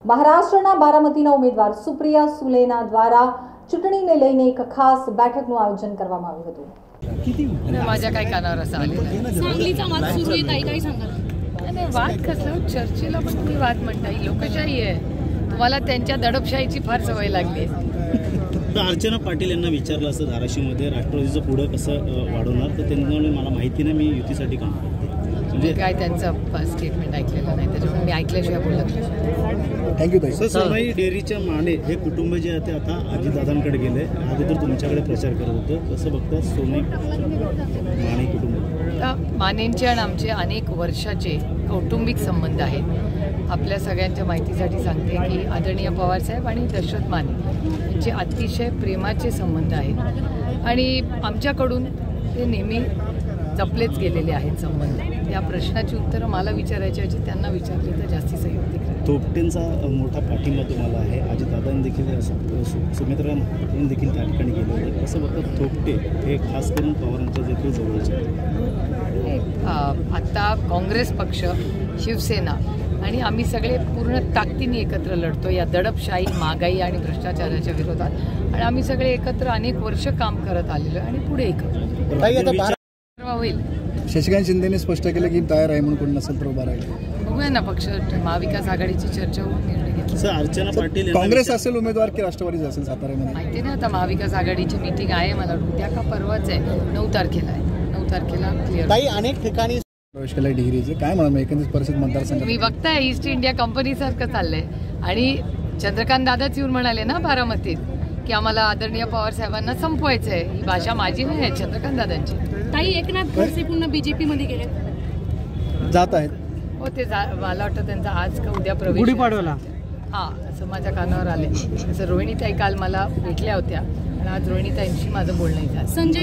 મહારાષ્ટ્રના બારામતીના ઉમેદવાર સુપ્રિયા સુલેના દ્વારા ચૂંટણીને લઈને એક ખાસ બેઠકનું આયોજન કરવામાં આવ્યું હતું. माझ्या काही कानावर असं आलेलं सांगलीचा वाद सुरू आहे ताई, काय सांगाल? नाही, वाद कसं चर्चेला पण तुम्ही वाद म्हणता, ही लोकशाही आहे. तुम्हाला त्यांच्या दडपशाहीची फार सवय लागली आहे. अर्चना पाटील यांना विचारलं असं धाराशिवमध्ये राष्ट्रवादीचं पुढं कसं वाढवणार, तर त्यांनी मला माहिती नाही, मी युतीसाठी काम करते. म्हणजे काय त्यांचं स्टेटमेंट ऐकलेलं नाही, त्याच्यामुळे मी ऐकल्याशिवाय बोलत नाही. थँक्यू ताई. सोनाई डेअरीच्या माने हे कुटुंब जे आहे ते आता अजितदादांकडे गेले, अगोदर तुमच्याकडे प्रचार करत होतं, कसं बघता सोनाई माने कुटुंब? मानेंचे आणि आमचे अनेक वर्षाचे कौटुंबिक संबंध आहेत. आपल्या सगळ्यांच्या माहितीसाठी सांगते की आदरणीय पवारसाहेब आणि दशरथ माने यांचे अतिशय प्रेमाचे संबंध आहेत आणि आमच्याकडून ते नेहमी जपलेच गेलेले आहेत संबंध. या प्रश्नाची उत्तरं मला विचारायची याची त्यांना विचारली तर जास्ती संयुक्त. थोपटेंचा मोठा पाठिंबा तुम्हाला आहे, अजितदादांनी देखील सुमित्रा महाजन देखील त्या ठिकाणी गेले होते, कसं बघतात थोपटे हे खास करून पवारांच्या देखील जवळचे? आत्ता काँग्रेस पक्ष, शिवसेना आणि आम्ही सगळे पूर्ण ताकदीने एकत्र लढतो या दडपशाही, महागाई आणि भ्रष्टाचाराच्या विरोधात. आणि आम्ही सगळे एकत्र अनेक वर्ष काम करत आलेलो आणि पुढे एकत्र होईल. शशिकांत शिंदेने स्पष्ट केलं की तयार आहे म्हणून कोण नसेल तर उभा राहील. बघूया ना, पक्ष महाविकास आघाडीची चर्चा होऊन निर्णय घेतला. अर्चना पाटील काँग्रेस असेल उमेदवार की राष्ट्रवादीच असेल साताऱ्यामध्ये माहिती नाही. आता महाविकास आघाडीची मीटिंग आहे, मला उद्या का परवाच आहे, 9 तारखेला आहे. 9 तारखेला क्लिअर. अनेक ठिकाणी प्रवेश केला डिग्रीचे, काय म्हणा एकंदरीत परिषद मतदारसंघ मी बघताय ईस्ट इंडिया कंपनीसारखं चाललंय. आणि चंद्रकांत दादाच येऊन म्हणाले ना बारामतीत की आम्हाला आदरणीय पवार साहेबांना संपवायचं आहे. ही भाषा माझी नाही आहे, चंद्रकांत दादांची. ताई, एकनाथ खडसे पुन्हा बीजेपी मध्ये गेले, जात आहेत. हो, ते मला वाटतं त्यांचा आज का उद्या प्रवेश गुढीपाडवाला. हां, असं माझ्या कानावर आले. तसं रोहिणीताई काल मला भेटल्या होत्या आणि आज रोहिणीताईंशी माझं बोलणं झालं. संजय